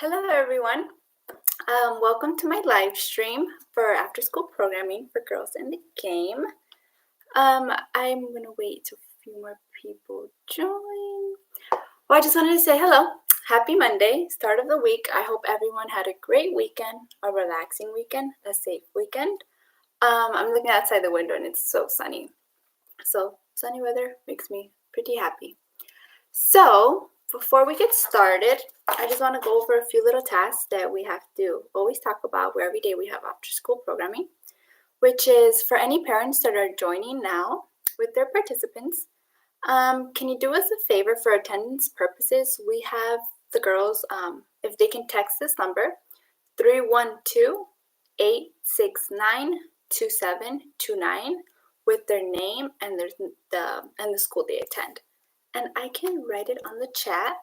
Hello everyone. Welcome to my live stream for after school programming for Girls in the Game. I'm gonna wait till a few more people join. Well, I just wanted to say hello. Happy Monday, start of the week. I hope everyone had a great weekend, a relaxing weekend, a safe weekend. I'm looking outside the window and it's so sunny. So sunny weather makes me pretty happy. So before we get started, I just want to go over a few little tasks that we have to always talk about where every day we have after school programming, which is for any parents that are joining now with their participants. Can you do us a favor for attendance purposes? We have the girls, if they can text this number, 312-869-2729 with their name and the school they attend. And I can write it on the chat.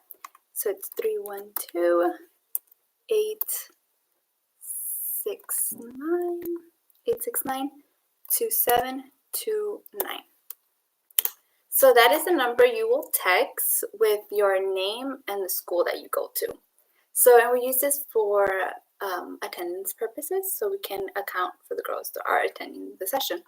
So it's 312-869-2729. So that is the number you will text with your name and the school that you go to. So, and we use this for attendance purposes, so we can account for the girls that are attending the session.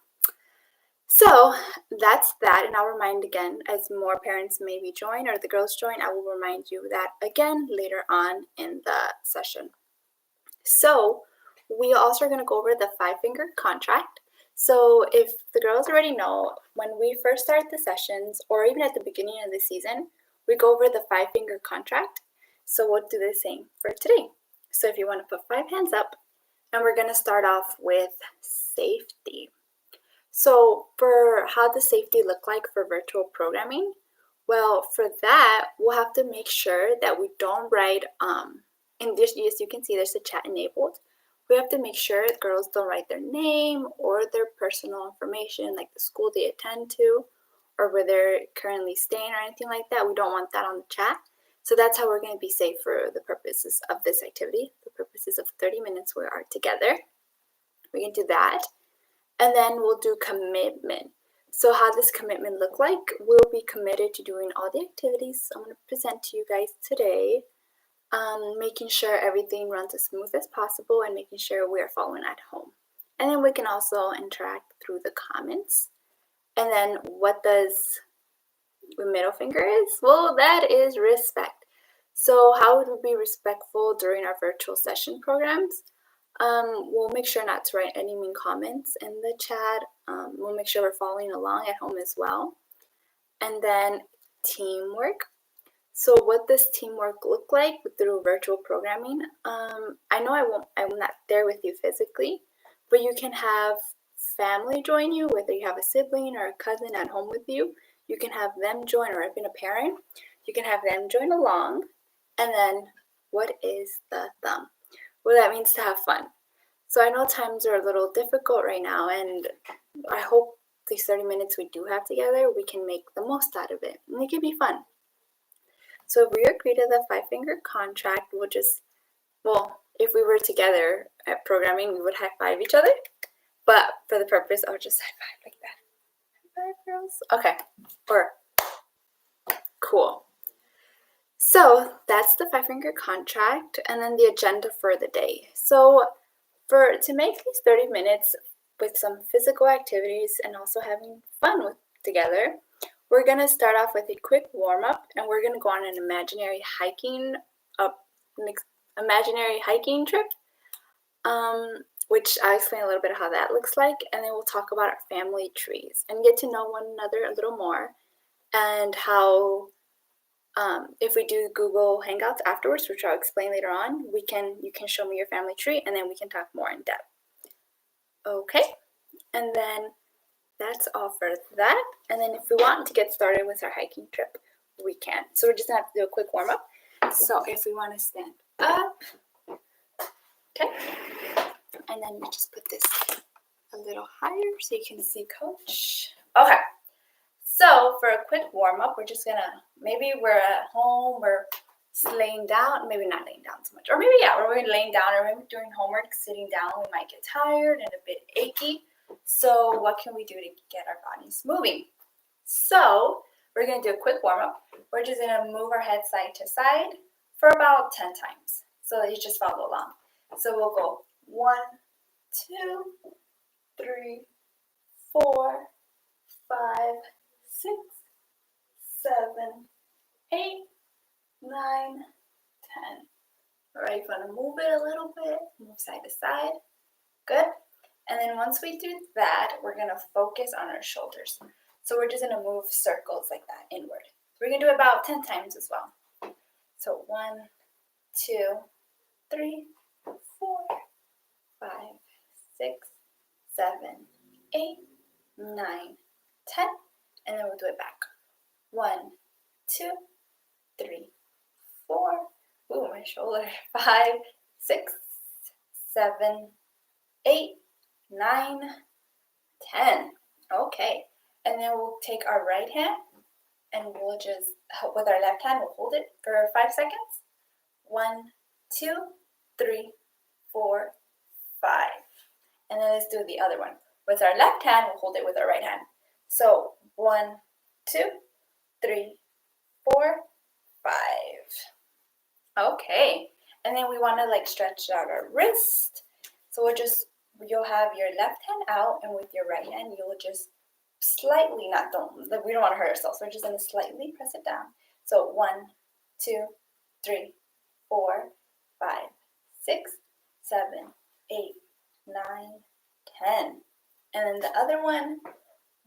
So that's that, and I'll remind again, as more parents maybe join or the girls join, I will remind you that again later on in the session. So we also are going to go over the 5-finger contract. So if the girls already know, when we first start the sessions, or even at the beginning of the season, we go over the 5-finger contract. So we'll do the same for today. So if you want to put 5 hands up, and we're going to start off with safety. So for how does safety look like for virtual programming? Well, for that, we'll have to make sure that we don't write, in this, as you can see, there's a chat enabled. We have to make sure girls don't write their name or their personal information, like the school they attend to, or where they're currently staying or anything like that. We don't want that on the chat. So that's how we're going to be safe for the purposes of this activity, the purposes of 30 minutes we are together. We can do that. And then we'll do commitment. So how does commitment look like? We'll be committed to doing all the activities I'm going to present to you guys today, making sure everything runs as smooth as possible and making sure we are following at home. And then we can also interact through the comments. And then what does the middle finger is? Well, that is respect. So how would we be respectful during our virtual session programs? We'll make sure not to write any mean comments in the chat. We'll make sure we're following along at home as well. And then teamwork. So what does teamwork look like through virtual programming? I know I'm not there with you physically, but you can have family join you, whether you have a sibling or a cousin at home with you. You can have them join, or even a parent. You can have them join along. And then what is the thumb? Well, that means to have fun. So I know times are a little difficult right now, and I hope these 30 minutes we do have together, we can make the most out of it, and it can be fun. So if we agree to the 5-finger contract, we'll just, well, if we were together at programming, we would high-five each other, but for the purpose, I'll just high-five like that. High-five, girls. Okay, or cool. So that's the 5-finger contract, and then the agenda for the day. So to make these 30 minutes with some physical activities and also having fun together, we're going to start off with a quick warm-up, and we're going to go on an imaginary hiking trip, which I'll explain a little bit of how that looks like, and then we'll talk about our family trees and get to know one another a little more, and how if we do Google Hangouts afterwards, which I'll explain later on, you can show me your family tree, and then we can talk more in depth. Okay, and then that's all for that. And then if we want to get started with our hiking trip, we can. So we're just gonna have to do a quick warm up. So if we want to stand up, okay, and then we just put this a little higher so you can see Coach. Okay. So for a quick warm-up, we're just gonna, maybe we're at home, we're laying down, maybe not laying down so much, or maybe, yeah, we're laying down, or maybe doing homework, sitting down, we might get tired and a bit achy. So what can we do to get our bodies moving? So we're gonna do a quick warm-up. We're just gonna move our head side to side for about 10 times. so you just follow along. So we'll go 1, 2, 3, 4, 5, 6, 7, 8, 9, 10. All right, you want to move it a little bit, move side to side. Good. And then once we do that, we're going to focus on our shoulders. So we're just going to move circles like that inward. We're going to do it about 10 times as well. So 1, 2, 3, 4, 5, 6, 7, 8, 9, 10. And then we'll do it back. 1, 2, 3, 4. Ooh, my shoulder. 5, 6, 7, 8, 9, 10. Okay. And then we'll take our right hand and we'll just, with our left hand, we'll hold it for 5 seconds. 1, 2, 3, 4, 5. And then let's do the other one. With our left hand, we'll hold it with our right hand. So 1, 2, 3, 4, 5. Okay. And then we want to like stretch out our wrist. So you'll have your left hand out, and with your right hand, you'll just slightly, we don't want to hurt ourselves. We're just going to slightly press it down. So 1, 2, 3, 4, 5, 6, 7, 8, 9, 10. And then the other one,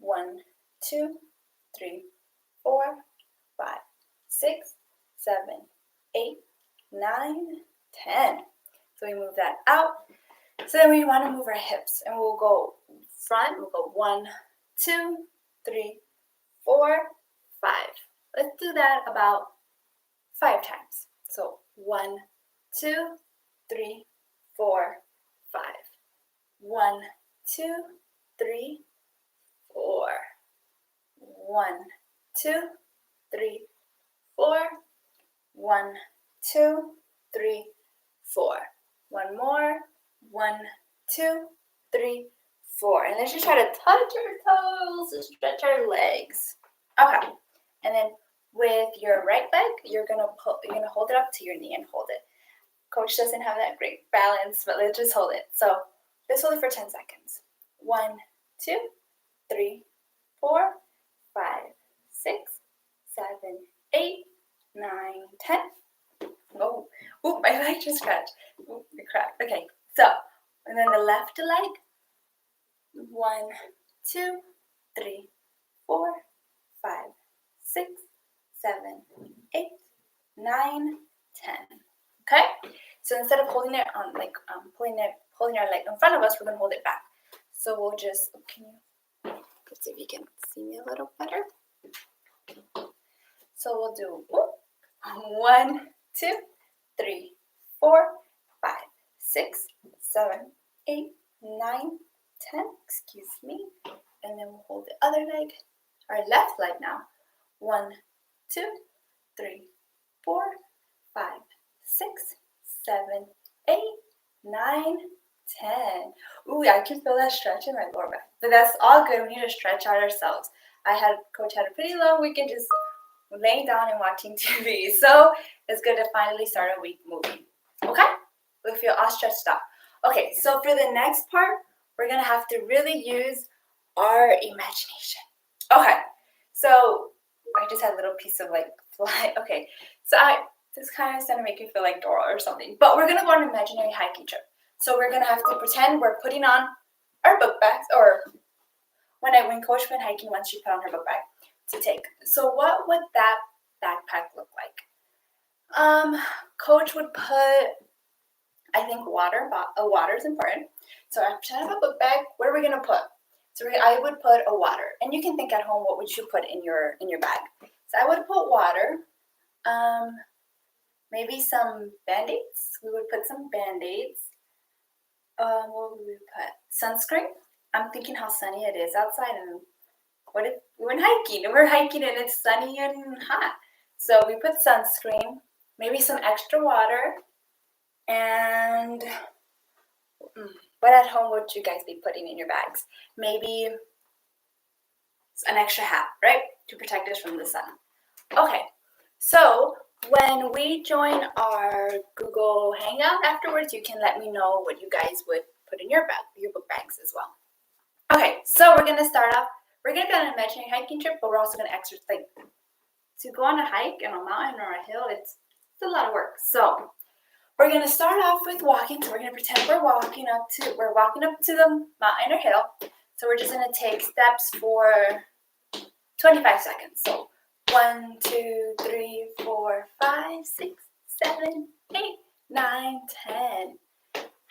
1, 2, 3, 4, 5, 6, 7, 8, 9, 10. So we move that out. So then we want to move our hips, and we'll go front. We'll go 1, 2, 3, 4, 5. Let's do that about 5 times. So 1, 2, 3, 4, 5. 1, 2, 3, 4. 1, 2, 3, 4. 1, 2, 3, 4. One more. 1, 2, 3, 4. And let's just try to touch our toes and stretch our legs. Okay. And then with your right leg, you're gonna hold it up to your knee and hold it. Coach doesn't have that great balance, but let's just hold it. So let's hold it for 10 seconds. 1, 2, 3, 4, 5, 6, 7, 8, 9, 10. Oh, my leg just scratched. It cracked. Okay, so, and then the left leg. 1, 2, 3, 4, 5, 6, 7, 8, 9, 10. Okay? So instead of holding it on holding our leg in front of us, we're gonna hold it back. So we'll just, let's see if you can see me a little better. So we'll do 1, 2, 3, 4, 5, 6, 7, 8, 9, 10. Excuse me. And then we'll hold the other leg, our left leg now. 1, 2, 3, 4, 5, 6, 7, 8, 9, 10. Ooh, I can feel that stretch in my lower back. But that's all good. We need to stretch out ourselves. Coach had a pretty long weekend just laying down and watching TV. So it's good to finally start a week moving. Okay? We feel all stretched out. Okay, so for the next part, we're going to have to really use our imagination. Okay, so I just had a little piece of like fly. Okay, so this kind of is going to make you feel like Dora or something. But we're going to go on an imaginary hiking trip. So we're going to have to pretend we're putting on our book bags, or when Coach went hiking once, she put on her book bag to take. So what would that backpack look like? Coach would put, I think, water. Water is important. So I have a book bag. What are we gonna put? So I would put a water, and you can think at home, what would you put in your bag? So I would put water. Maybe some Band-Aids. We would put some Band-Aids. What would we put? Sunscreen. I'm thinking how sunny it is outside, and what if we went hiking and we're hiking and it's sunny and hot? So we put sunscreen, maybe some extra water, and what at home would you guys be putting in your bags? Maybe an extra hat, right? To protect us from the sun. Okay, so when we join our Google Hangout afterwards, you can let me know what you guys would put in your book bags as well. Okay, so we're gonna start off. We're gonna go on an imaginary hiking trip, but we're also gonna exercise. Like, to go on a hike on a mountain or a hill, it's a lot of work. So we're gonna start off with walking. So we're gonna pretend we're walking up to the mountain or hill. So we're just gonna take steps for 25 seconds. So 1, 2, 3, 4, 5, 6, 7, 8, 9, 10.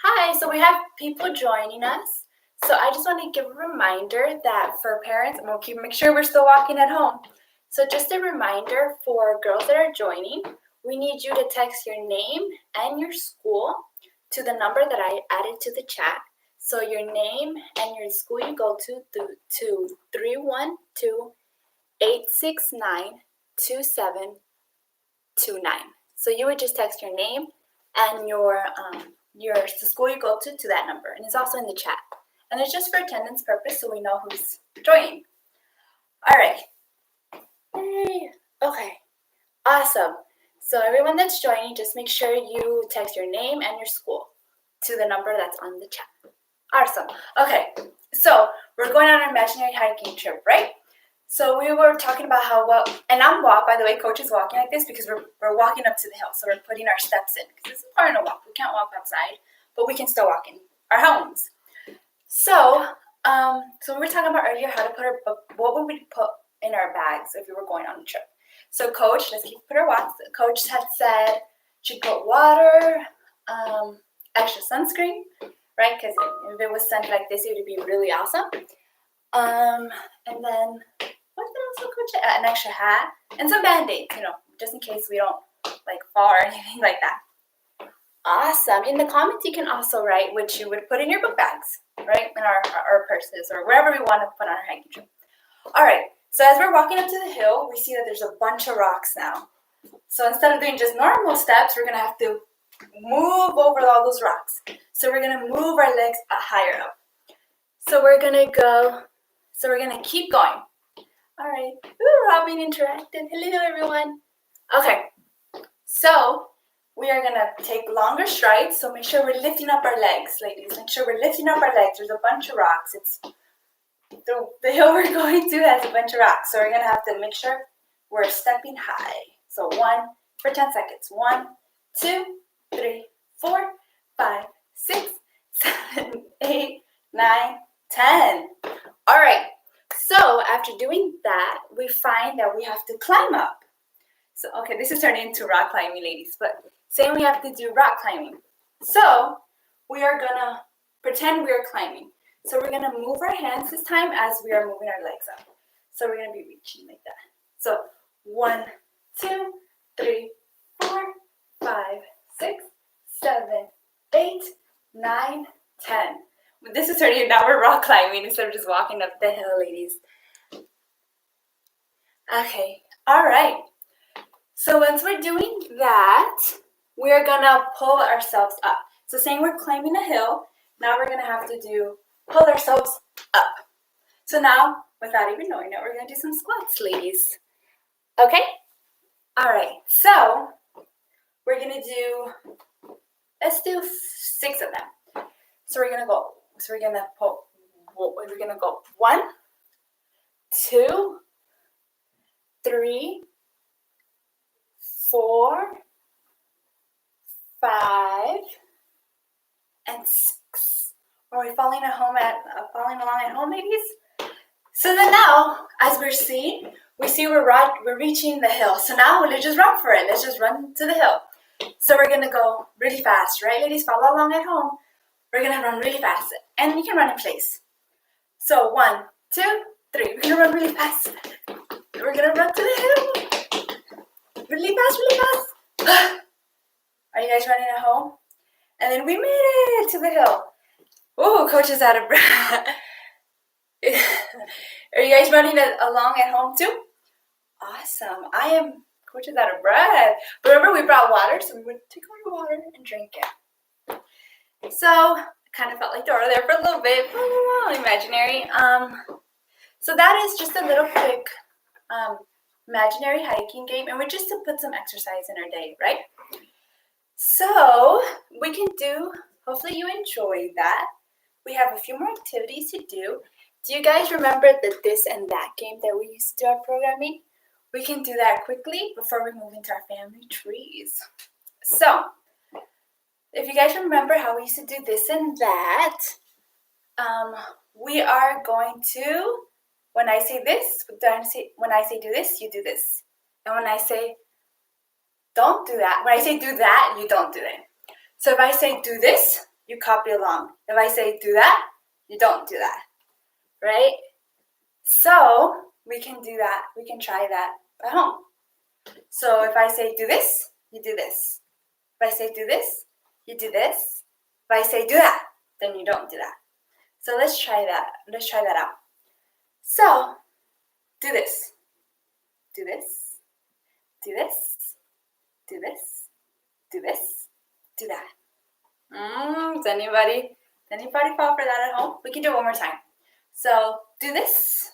Hi, so we have people joining us. So I just want to give a reminder that for parents, and we'll make sure we're still walking at home. So just a reminder for girls that are joining, we need you to text your name and your school to the number that I added to the chat. So your name and your school you go to 312-869-2729. So you would just text your name and the school you go to that number, and it's also in the chat. And it's just for attendance purpose, so we know who's joining. All right. Yay. Okay. Awesome. So everyone that's joining, just make sure you text your name and your school to the number that's on the chat. Awesome. Okay. So we're going on an imaginary hiking trip, right? So we were talking about and by the way, Coach is walking like this because we're walking up to the hill. So we're putting our steps in because it's important to walk. We can't walk outside, but we can still walk in our homes. So, we were talking about earlier how to what would we put in our bags if we were going on a trip. So Coach, let's put our watch. Coach had said she'd put water, extra sunscreen, right? Because if it was sunny like this, it would be really awesome. And then what else would Coach add? An extra hat and some Band-Aids, just in case we don't fall or anything like that. Awesome. In the comments, you can also write what you would put in your book bags, right? In our purses or wherever we want to put on our hiking trip. All right. So as we're walking up to the hill, we see that there's a bunch of rocks now. So instead of doing just normal steps, we're going to have to move over all those rocks. So we're going to move our legs higher up. So we're going to keep going. All right. Ooh, Robin interactive. Hello, everyone. Okay. So we are going to take longer strides, so make sure we're lifting up our legs, ladies. Make sure we're lifting up our legs. There's a bunch of rocks. It's the hill we're going to has a bunch of rocks, so we're going to have to make sure we're stepping high. So 1 for 10 seconds. 1, 2, 3, 4, 5, 6, 7, 8, 9, 10. All right. So after doing that, we find that we have to climb up. So, okay, this is turning into rock climbing, ladies, but saying we have to do rock climbing. So we are going to pretend we are climbing. So we're going to move our hands this time as we are moving our legs up. So we're going to be reaching like that. So 1, 2, 3, 4, 5, 6, 7, 8, 9, 10. This is turning now we're rock climbing instead of just walking up the hill, ladies. Okay, all right. So once we're doing that, we're gonna pull ourselves up. So saying we're climbing a hill, now we're gonna have to pull ourselves up. So now, without even knowing it, we're gonna do some squats, ladies. Okay? All right, so we're gonna let's do 6 of them. So we're gonna go 1, 2, 3, 4, 5, and 6. Are we following along at home, ladies? So then now, as we see we're reaching the hill. So now let's just run for it. Let's just run to the hill. So we're gonna go really fast, right, ladies? Follow along at home. We're gonna run really fast, and you can run in place. So 1, 2, 3. We're gonna run really fast. We're gonna run to the hill. Really fast. Are you guys running at home? And then we made it to the hill. Ooh, Coach is out of breath. Are you guys running along at home too? Awesome. Coach is out of breath. Remember, we brought water, so we would take our water and drink it. So I kind of felt like Dora there for a little bit, imaginary. So that is just a little quick imaginary hiking game, and we're just to put some exercise in our day, right? So we can do, hopefully you enjoy that. We have a few more activities to do. Do you guys remember the this and that game that we used to do our programming? We can do that quickly before we move into our family trees. So, if you guys remember how we used to do this and that, we are going to, when I say this, when I say do this, you do this. And when I say don't do that, when I say do that, you don't do it. So if I say do this, you copy along. If I say do that, you don't do that, right? So we can do that. We can try that at home. So if I say do this, you do this. If I say do this, you do this. If I say do that, then you don't do that. So let's try that. Let's try that out. So do this. Do this. Do this. Do this. Do this. Do that. Does anybody fall for that at home? We can do it one more time. So do this.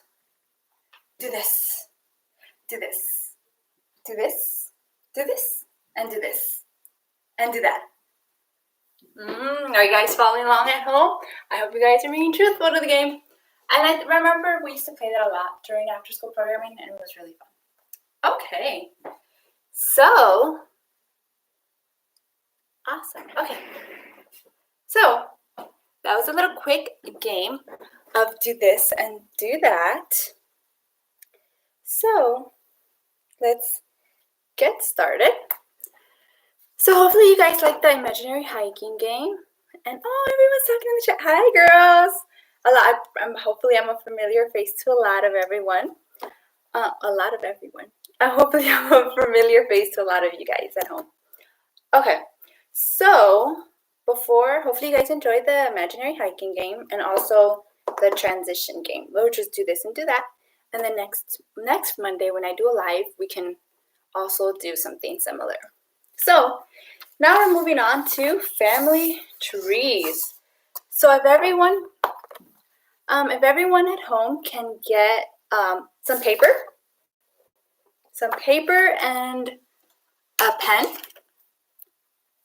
Do this. Do this. Do this. Do this. And do this. And do that. Are you guys following along at home? I hope you guys are being truthful to the game. And I remember we used to play that a lot during after school programming, and it was really fun. Okay. So, awesome. Okay. So, that was a little quick game of do this and do that. So, let's get started. So hopefully you guys like the imaginary hiking game. And everyone's talking in the chat. Hi, girls. Hopefully I'm a familiar face to a lot of everyone. Hopefully I'm a familiar face to a lot of you guys at home. Okay, so hopefully you guys enjoyed the imaginary hiking game and also the transition game. We'll just do this and do that. And then next Monday when I do a live, we can also do something similar. So now we're moving on to family trees. So if everyone at home can get some paper and a pen.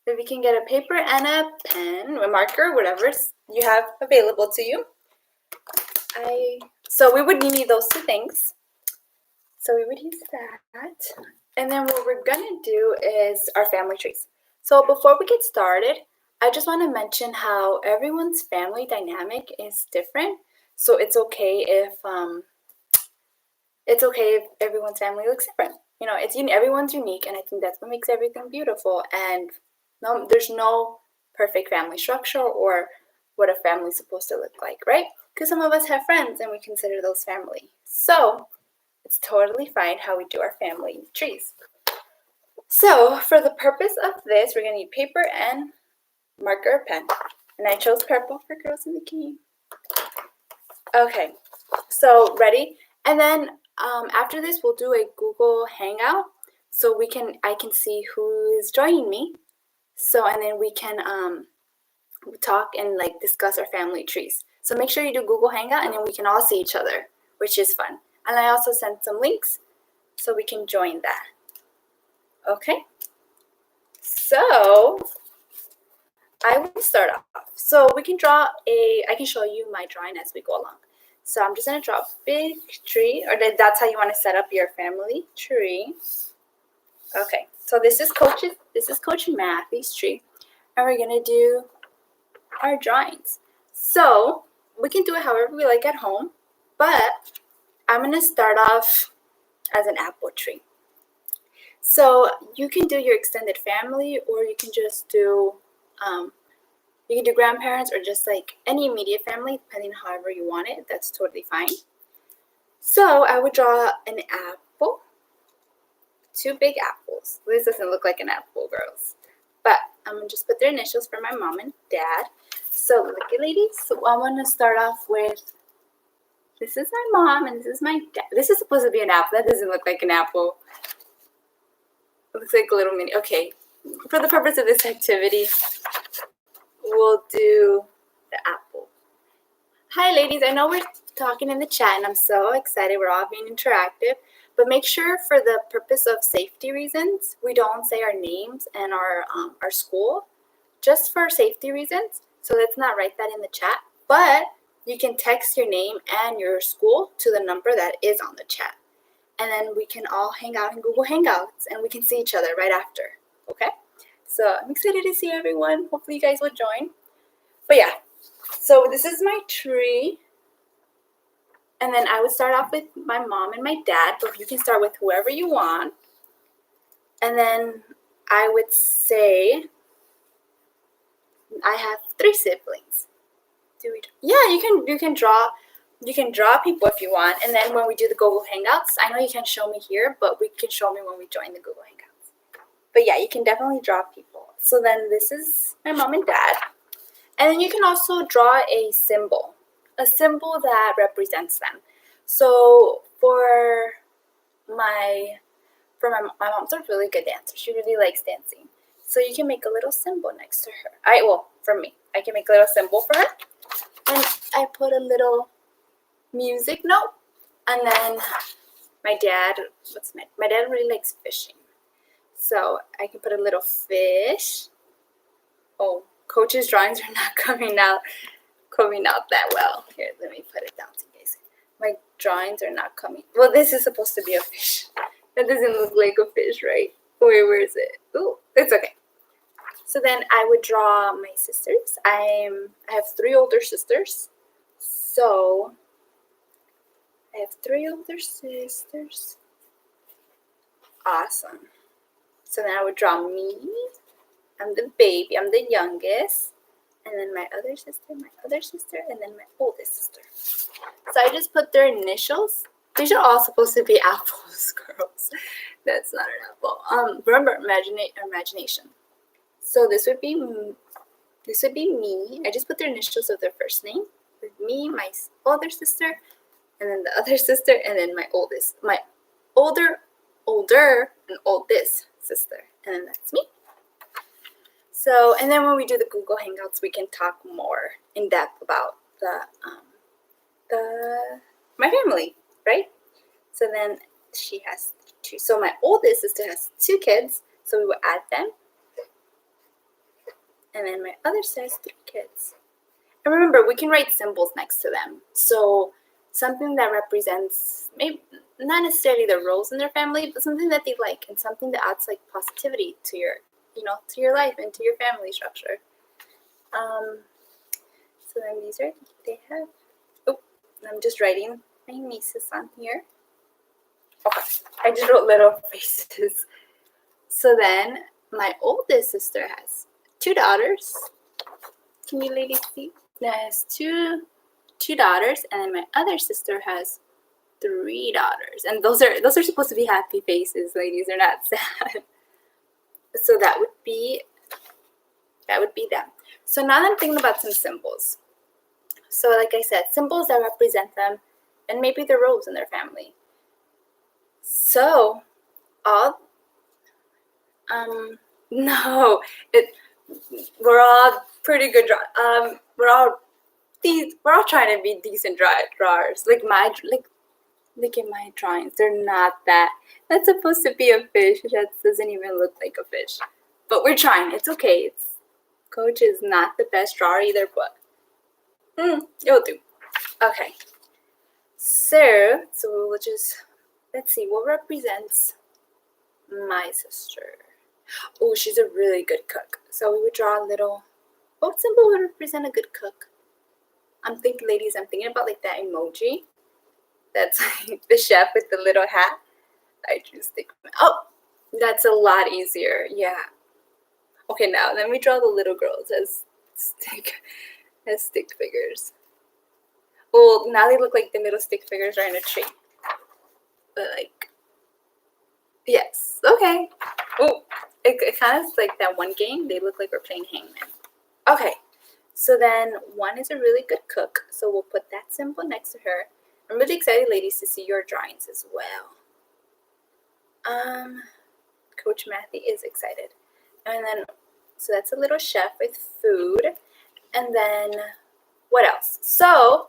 If you can get a paper and a pen, a marker, whatever you have available to you. So we would need those two things. So we would use that. And then what we're gonna do is our family trees. So before we get started, I just want to mention how everyone's family dynamic is different. So it's okay if everyone's family looks different. You know, everyone's unique, and I think that's what makes everything beautiful. And there's no perfect family structure or what a family's supposed to look like, right? Because some of us have friends and we consider those family. So it's totally fine how we do our family trees. So for the purpose of this, we're going to need paper and marker, pen. And I chose purple for girls in the game. Okay, so ready? And then after this, we'll do a Google Hangout so I can see who is joining me. So, and then we can talk and discuss our family trees. So make sure you do Google Hangout and then we can all see each other, which is fun. And I also sent some links so we can join that. Okay, so I will start off. So we can I can show you my drawing as we go along. So I'm just going to draw a big tree, or that's how you want to set up your family tree. Okay, so this is Coach Mathy's tree, and we're going to do our drawings. So we can do it however we like at home, but I'm going to start off as an apple tree. So you can do your extended family, or you can just do grandparents, or just any immediate family, depending on however you want it. That's totally fine. So I would draw an apple, two big apples. This doesn't look like an apple, girls, but I'm gonna just put their initials for my mom and dad. So look at ladies. So I want to start off with, this is my mom and this is my dad. This is supposed to be an apple. That doesn't look like an apple. It looks like a little mini. Okay, for the purpose of this activity, we'll do the apple. Hi ladies, I know we're talking in the chat and I'm so excited. We're all being interactive. But make sure, for the purpose of safety reasons, we don't say our names and our school, just for safety reasons. So let's not write that in the chat. But you can text your name and your school to the number that is on the chat. And then we can all hang out in Google Hangouts and we can see each other right after. Okay? So I'm excited to see everyone. Hopefully you guys will join. But yeah, so this is my tree. And then I would start off with my mom and my dad, but you can start with whoever you want. And then I would say I have 3 siblings. Yeah, you can draw people if you want. And then when we do the Google Hangouts, I know you can't show me here, but we can show me when we join the Google Hangouts. But yeah, you can definitely draw people. So then this is my mom and dad. And then you can also draw a symbol that represents them. So my mom's a really good dancer. She really likes dancing. So you can make a little symbol next to her. For me, I can make a little symbol for her. And I put a little music note. And then my dad really likes fishing. So I can put a little fish. Oh, Coach's drawings are not coming out that well. Here, let me put it down so you guys. My drawings are not coming. Well, this is supposed to be a fish. That doesn't look like a fish, right? Where is it? Ooh, it's okay. So then I would draw my sisters. I have 3 older sisters. So I have 3 older sisters. Awesome. So then I would draw me. I'm the baby. I'm the youngest. And then my other sister, and then my oldest sister. So I just put their initials. These are all supposed to be apples, girls. That's not an apple. Remember, imagination. So this would be me. I just put their initials of their first name. With me, my older sister, and then the other sister, and then my older, and oldest sister. And then that's me. So, and then when we do the Google Hangouts, we can talk more in depth about my family, right? So then she has 2. So my oldest sister has 2 kids, so we will add them. And then my other sister has 3 kids. And remember, we can write symbols next to them. So something that represents, maybe not necessarily the roles in their family, but something that they like and something that adds like positivity to your life and to your family structure. So then I'm just writing my nieces on here. Okay, I just wrote little faces. So then my oldest sister has 2 daughters. Can you ladies see? Has two daughters, and then my other sister has 3 daughters. And those are supposed to be happy faces, ladies. They're not sad. So that would be them. So now I'm thinking about some symbols. So like I said, symbols that represent them and maybe the roles in their family. So we're all pretty good we're all trying to be decent drawers. Look at my drawings. They're not that. That's supposed to be a fish. That doesn't even look like a fish. But we're trying. It's okay. Coach is not the best drawer either, but it'll do. Okay. So we'll just, let's see, what represents my sister? Oh, she's a really good cook. So we would draw a little, what symbol would represent a good cook? I'm thinking about like that emoji. That's like the chef with the little hat. I just think, that's a lot easier. Yeah. Okay, now let me draw the little girls as stick figures. Well, now they look like the little stick figures are in a tree. But like, yes, okay. Oh, it kind of is like that one game. They look like we're playing Hangman. Okay, so then one is a really good cook. So we'll put that symbol next to her. I'm really excited, ladies, to see your drawings as well. Coach Mathy is excited. And then, so that's a little chef with food. And then, what else? So,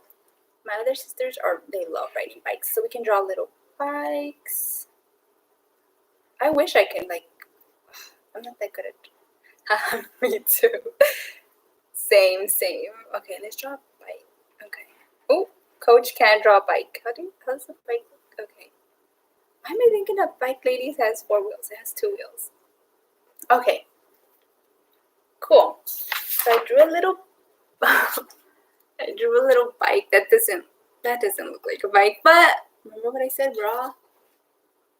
my other sisters they love riding bikes. So we can draw little bikes. I wish I can, like, I'm not that good at me too. Same. Okay, let's draw a bike. Okay. Oh, coach can draw a bike. How's a bike? Okay. Why am I thinking a bike, ladies, has 4 wheels? It has 2 wheels. Okay. Cool. So I drew a little bike that doesn't look like a bike, but remember what I said, raw?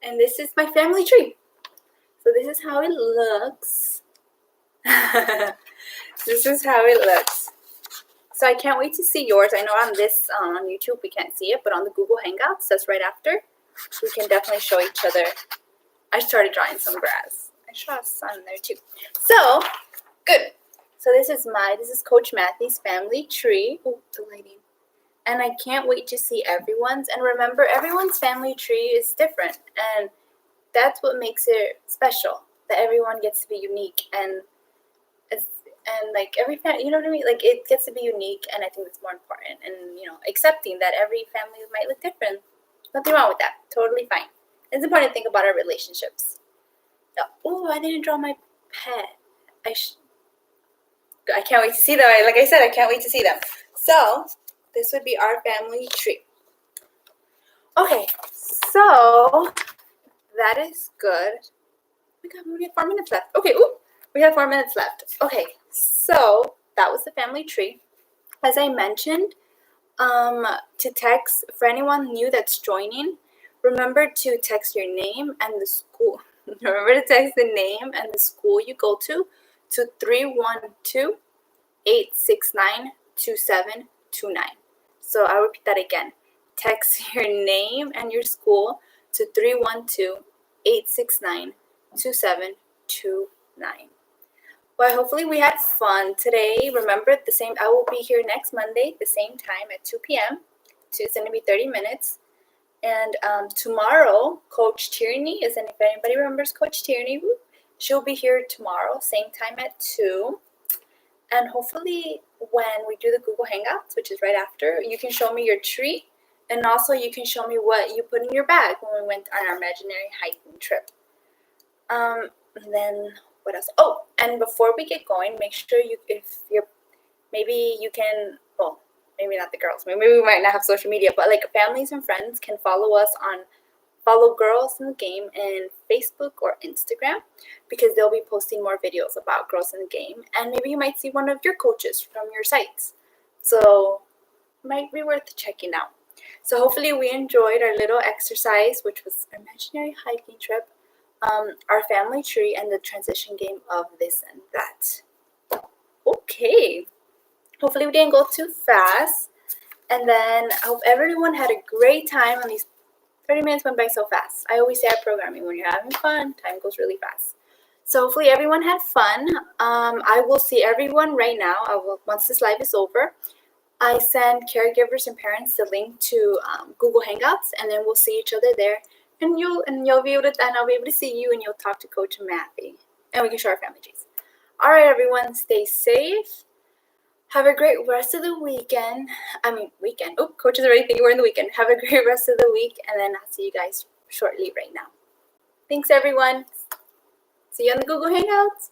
And this is my family tree. So this is how it looks. This is how it looks. So I can't wait to see yours. I know on this on YouTube we can't see it, but on the Google Hangouts, that's right after, we can definitely show each other. I started drawing some grass. I saw a sun there too. So good. So this is Coach Mathy's family tree. Oh, the lighting. And I can't wait to see everyone's. And remember, everyone's family tree is different, and that's what makes it special. That everyone gets to be unique, and like every family, you know what I mean? Like it gets to be unique, and I think that's more important. And accepting that every family might look different. Nothing wrong with that. Totally fine. It's important to think about our relationships. Oh, I didn't draw my pet. I can't wait to see them. Like I said, I can't wait to see them. So this would be our family tree. Okay, so that is good. Oh my God, we have 4 minutes left. Okay, we have 4 minutes left. Okay, so that was the family tree. As I mentioned, to text, for anyone new that's joining, remember to text your name and the school. Remember to text the name and the school you go to 312-869-2729. So I'll repeat that again. Text your name and your school to 312-869-2729. Well, hopefully we had fun today. Remember, I will be here next Monday, the same time at 2 p.m. It's going to be 30 minutes. And tomorrow, Coach Tierney, if anybody remembers Coach Tierney, she'll be here tomorrow, same time at 2. And hopefully when we do the Google Hangouts, which is right after, you can show me your tree. And also you can show me what you put in your bag when we went on our imaginary hiking trip. And then what else? Oh, and before we get going, make sure maybe not the girls. Maybe we might not have social media, but like families and friends can follow Girls in the Game in Facebook or Instagram, because they'll be posting more videos about Girls in the Game, and maybe you might see one of your coaches from your sites. So it might be worth checking out. So hopefully we enjoyed our little exercise, which was our imaginary hiking trip, our family tree, and the transition game of this and that. Okay. Hopefully we didn't go too fast. And then I hope everyone had a great time. And these 30 minutes went by so fast. I always say at programming, when you're having fun, time goes really fast. So hopefully everyone had fun. I will see everyone right now. Once this live is over, I send caregivers and parents the link to Google Hangouts, and then we'll see each other there. And I'll be able to see you, and you'll talk to Coach Mathy, and we can show our family trees. All right, everyone, stay safe. Have a great rest of the weekend. Weekend. Oh, Coach is already thinking we're in the weekend. Have a great rest of the week, and then I'll see you guys shortly right now. Thanks, everyone. See you on the Google Hangouts.